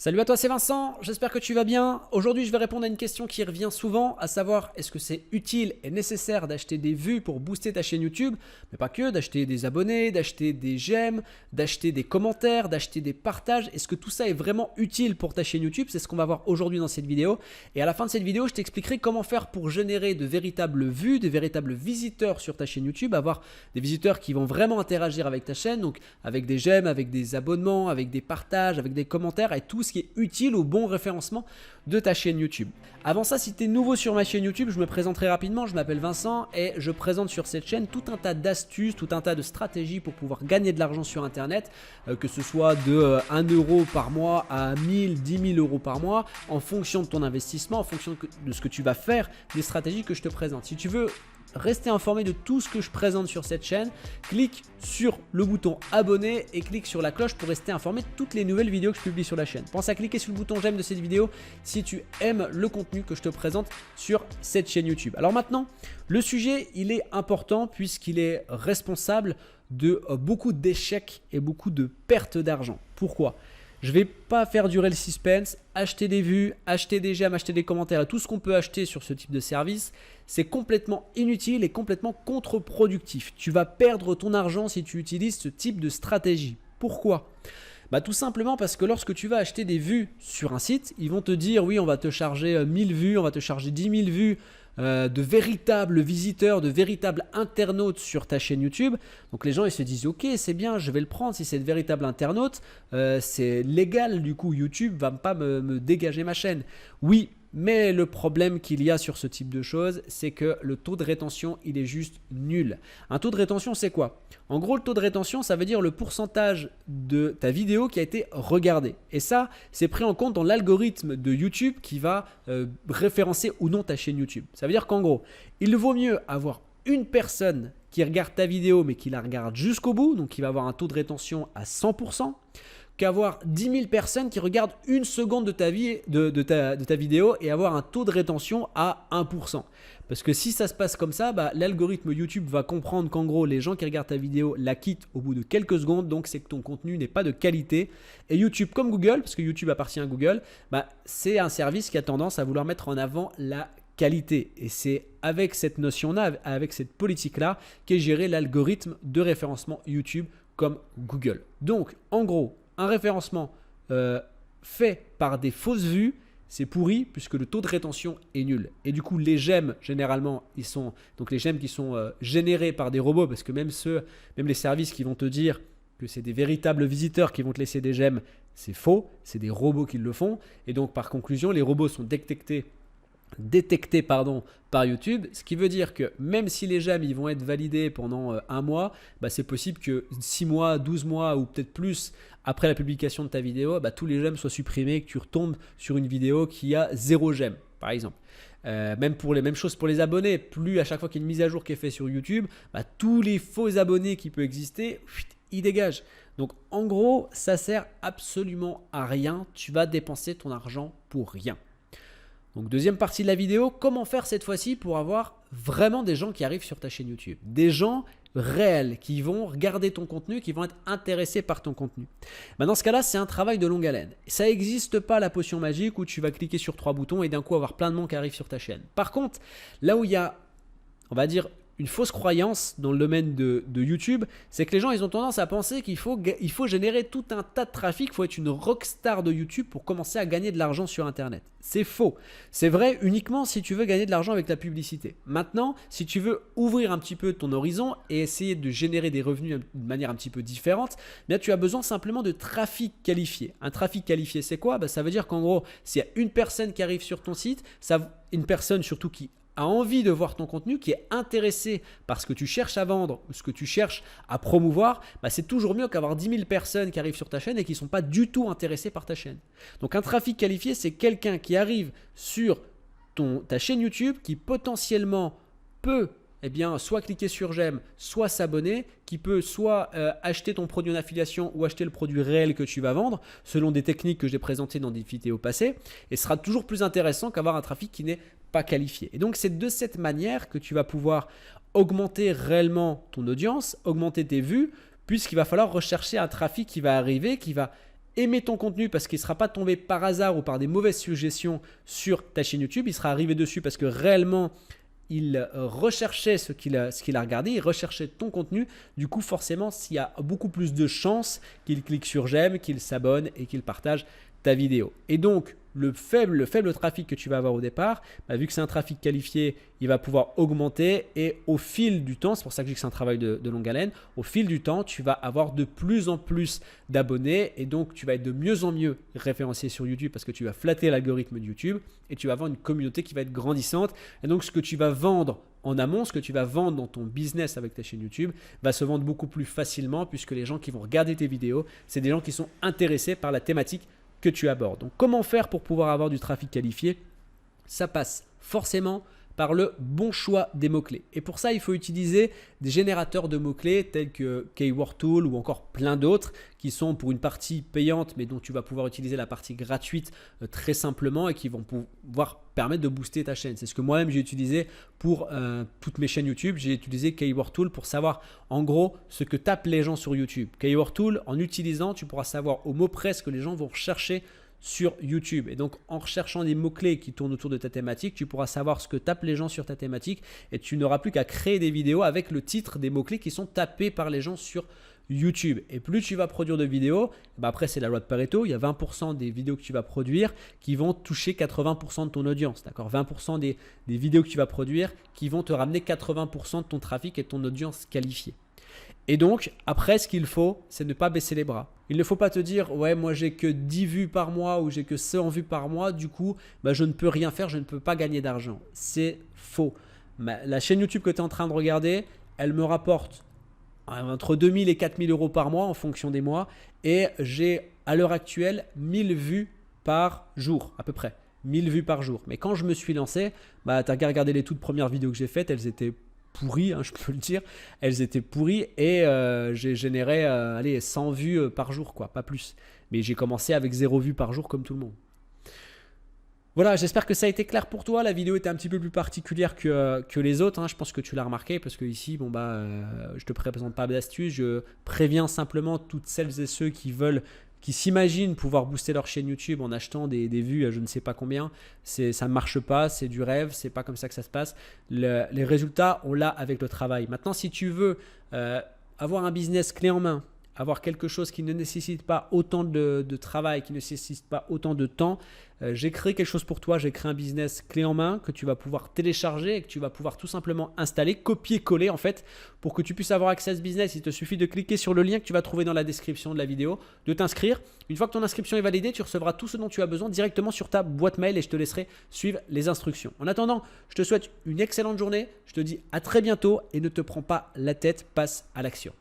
Salut à toi, c'est Vincent, j'espère que tu vas bien. Aujourd'hui, je vais répondre à une question qui revient souvent, à savoir est-ce que c'est utile et nécessaire d'acheter des vues pour booster ta chaîne YouTube, mais pas que, d'acheter des abonnés, d'acheter des j'aime, d'acheter des commentaires, d'acheter des partages. Est-ce que tout ça est vraiment utile pour ta chaîne YouTube? C'est ce qu'on va voir aujourd'hui dans cette vidéo. Et à la fin de cette vidéo, je t'expliquerai comment faire pour générer de véritables vues, de véritables visiteurs sur ta chaîne YouTube, avoir des visiteurs qui vont vraiment interagir avec ta chaîne, donc avec des j'aime, avec des abonnements, avec des partages, avec des commentaires et tout ce qui est utile au bon référencement de ta chaîne YouTube. Avant ça, si tu es nouveau sur ma chaîne YouTube, je me présenterai rapidement, je m'appelle Vincent et je présente sur cette chaîne tout un tas d'astuces, tout un tas de stratégies pour pouvoir gagner de l'argent sur Internet, que ce soit de 1 euro par mois à 1000, 10 000 euros par mois, en fonction de ton investissement, en fonction de ce que tu vas faire, des stratégies que je te présente. Si tu veux rester informé de tout ce que je présente sur cette chaîne, clique sur le bouton abonner et clique sur la cloche pour rester informé de toutes les nouvelles vidéos que je publie sur la chaîne. Pense à cliquer sur le bouton j'aime de cette vidéo si tu aimes le contenu que je te présente sur cette chaîne YouTube. Alors maintenant, le sujet il est important puisqu'il est responsable de beaucoup d'échecs et beaucoup de pertes d'argent. Pourquoi ? Je ne vais pas faire durer le suspense, acheter des vues, acheter des j'aime, acheter des commentaires, tout ce qu'on peut acheter sur ce type de service, c'est complètement inutile et complètement contre-productif. Tu vas perdre ton argent si tu utilises ce type de stratégie. Pourquoi ? Tout simplement parce que lorsque tu vas acheter des vues sur un site, ils vont te dire oui, on va te charger 1000 vues, on va te charger 10 000 vues de véritables visiteurs, de véritables internautes sur ta chaîne YouTube. Donc les gens ils se disent ok, c'est bien, je vais le prendre si c'est de véritables internautes, c'est légal, du coup YouTube va pas me dégager ma chaîne. Oui, mais le problème qu'il y a sur ce type de choses, c'est que le taux de rétention, il est juste nul. Un taux de rétention, c'est quoi? En gros, le taux de rétention, ça veut dire le pourcentage de ta vidéo qui a été regardée. Et ça, c'est pris en compte dans l'algorithme de YouTube qui va référencer ou non ta chaîne YouTube. Ça veut dire qu'en gros, il vaut mieux avoir une personne qui regarde ta vidéo, mais qui la regarde jusqu'au bout, donc qui va avoir un taux de rétention à 100%, qu'avoir 10 000 personnes qui regardent une seconde de ta vidéo et avoir un taux de rétention à 1%. Parce que si ça se passe comme ça, l'algorithme YouTube va comprendre qu'en gros, les gens qui regardent ta vidéo la quittent au bout de quelques secondes, donc c'est que ton contenu n'est pas de qualité. Et YouTube, comme Google, parce que YouTube appartient à Google, c'est un service qui a tendance à vouloir mettre en avant la qualité. Et c'est avec cette notion-là, avec cette politique-là, qu'est géré l'algorithme de référencement YouTube comme Google. Donc, en gros, un référencement fait par des fausses vues, c'est pourri puisque le taux de rétention est nul. Et du coup, les j'aime, généralement, les j'aime qui sont générés par des robots, parce que même les services qui vont te dire que c'est des véritables visiteurs qui vont te laisser des j'aime, c'est faux, c'est des robots qui le font. Et donc, par conclusion, les robots sont détectés par YouTube, ce qui veut dire que même si les j'aime ils vont être validés pendant un mois, c'est possible que 6 mois, 12 mois ou peut-être plus après la publication de ta vidéo, tous les j'aime soient supprimés et que tu retombes sur une vidéo qui a 0 j'aime par exemple. Même chose pour les abonnés, plus à chaque fois qu'il y a une mise à jour qui est faite sur YouTube, tous les faux abonnés qui peuvent exister, ils dégagent. Donc en gros, ça sert absolument à rien, tu vas dépenser ton argent pour rien. Donc deuxième partie de la vidéo, comment faire cette fois-ci pour avoir vraiment des gens qui arrivent sur ta chaîne YouTube. Des gens réels qui vont regarder ton contenu, qui vont être intéressés par ton contenu. Dans ce cas-là, c'est un travail de longue haleine. Ça n'existe pas la potion magique où tu vas cliquer sur 3 boutons et d'un coup avoir plein de monde qui arrive sur ta chaîne. Par contre, là où il y a, on va dire, une fausse croyance dans le domaine de YouTube, c'est que les gens ils ont tendance à penser qu'il faut générer tout un tas de trafic, il faut être une rockstar de YouTube pour commencer à gagner de l'argent sur Internet. C'est faux. C'est vrai uniquement si tu veux gagner de l'argent avec la publicité. Maintenant, si tu veux ouvrir un petit peu ton horizon et essayer de générer des revenus de manière un petit peu différente, tu as besoin simplement de trafic qualifié. Un trafic qualifié, c'est quoi ? Ça veut dire qu'en gros, s'il y a une personne qui arrive sur ton site, une personne surtout qui a envie de voir ton contenu, qui est intéressé par ce que tu cherches à vendre ou ce que tu cherches à promouvoir, c'est toujours mieux qu'avoir 10 000 personnes qui arrivent sur ta chaîne et qui ne sont pas du tout intéressées par ta chaîne. Donc un trafic qualifié, c'est quelqu'un qui arrive sur ta chaîne YouTube qui potentiellement peut soit cliquer sur j'aime, soit s'abonner, qui peut soit acheter ton produit en affiliation ou acheter le produit réel que tu vas vendre selon des techniques que j'ai présentées dans des vidéos passées, et ce sera toujours plus intéressant qu'avoir un trafic qui n'est pas qualifié. Et donc c'est de cette manière que tu vas pouvoir augmenter réellement ton audience, augmenter tes vues, puisqu'il va falloir rechercher un trafic qui va arriver, qui va aimer ton contenu parce qu'il ne sera pas tombé par hasard ou par des mauvaises suggestions sur ta chaîne YouTube. Il sera arrivé dessus parce que réellement, il recherchait ce qu'il a regardé, il recherchait ton contenu. Du coup, forcément, s'il y a beaucoup plus de chances qu'il clique sur j'aime, qu'il s'abonne et qu'il partage ta vidéo. Et donc, le faible trafic que tu vas avoir au départ, vu que c'est un trafic qualifié, il va pouvoir augmenter et au fil du temps, c'est pour ça que je dis que c'est un travail de longue haleine, au fil du temps, tu vas avoir de plus en plus d'abonnés et donc tu vas être de mieux en mieux référencé sur YouTube parce que tu vas flatter l'algorithme de YouTube et tu vas avoir une communauté qui va être grandissante. Et donc, ce que tu vas vendre en amont, ce que tu vas vendre dans ton business avec ta chaîne YouTube va se vendre beaucoup plus facilement puisque les gens qui vont regarder tes vidéos, c'est des gens qui sont intéressés par la thématique que tu abordes. Donc, comment faire pour pouvoir avoir du trafic qualifié? Ça passe forcément par le bon choix des mots-clés. Et pour ça, il faut utiliser des générateurs de mots-clés tels que Keyword Tool ou encore plein d'autres qui sont pour une partie payante mais dont tu vas pouvoir utiliser la partie gratuite très simplement et qui vont pouvoir permettre de booster ta chaîne. C'est ce que moi-même j'ai utilisé pour toutes mes chaînes YouTube. J'ai utilisé Keyword Tool pour savoir en gros ce que tapent les gens sur YouTube. Keyword Tool, en utilisant, tu pourras savoir au mot près ce que les gens vont rechercher sur YouTube. Et donc, en recherchant des mots-clés qui tournent autour de ta thématique, tu pourras savoir ce que tapent les gens sur ta thématique et tu n'auras plus qu'à créer des vidéos avec le titre des mots-clés qui sont tapés par les gens sur YouTube. Et plus tu vas produire de vidéos, après c'est la loi de Pareto, il y a 20% des vidéos que tu vas produire qui vont toucher 80% de ton audience. D'accord, 20% des vidéos que tu vas produire qui vont te ramener 80% de ton trafic et de ton audience qualifiée. Et donc, après, ce qu'il faut, c'est ne pas baisser les bras. Il ne faut pas te dire « ouais, moi j'ai que 10 vues par mois ou j'ai que 100 vues par mois, du coup, je ne peux rien faire, je ne peux pas gagner d'argent. » C'est faux. La chaîne YouTube que tu es en train de regarder, elle me rapporte entre 2000 et 4000 euros par mois en fonction des mois et j'ai à l'heure actuelle 1000 vues par jour à peu près. 1000 vues par jour. Mais quand je me suis lancé, tu n'as qu'à regarder les toutes premières vidéos que j'ai faites, elles étaient pourries, je peux le dire, elles étaient pourries et j'ai généré 100 vues par jour, quoi, pas plus. Mais j'ai commencé avec 0 vues par jour comme tout le monde. Voilà, j'espère que ça a été clair pour toi. La vidéo était un petit peu plus particulière que les autres. Je pense que tu l'as remarqué parce que ici, je ne te présente pas d'astuces. Je préviens simplement toutes celles et ceux qui s'imaginent pouvoir booster leur chaîne YouTube en achetant des vues à je ne sais pas combien. Ça ne marche pas, c'est du rêve, c'est pas comme ça que ça se passe. Les résultats, on l'a avec le travail. Maintenant, si tu veux avoir un business clé en main, avoir quelque chose qui ne nécessite pas autant de travail, qui ne nécessite pas autant de temps, j'ai créé quelque chose pour toi. J'ai créé un business clé en main que tu vas pouvoir télécharger et que tu vas pouvoir tout simplement installer, copier-coller en fait, pour que tu puisses avoir accès à ce business. Il te suffit de cliquer sur le lien que tu vas trouver dans la description de la vidéo, de t'inscrire. Une fois que ton inscription est validée, tu recevras tout ce dont tu as besoin directement sur ta boîte mail et je te laisserai suivre les instructions. En attendant, je te souhaite une excellente journée. Je te dis à très bientôt et ne te prends pas la tête, passe à l'action.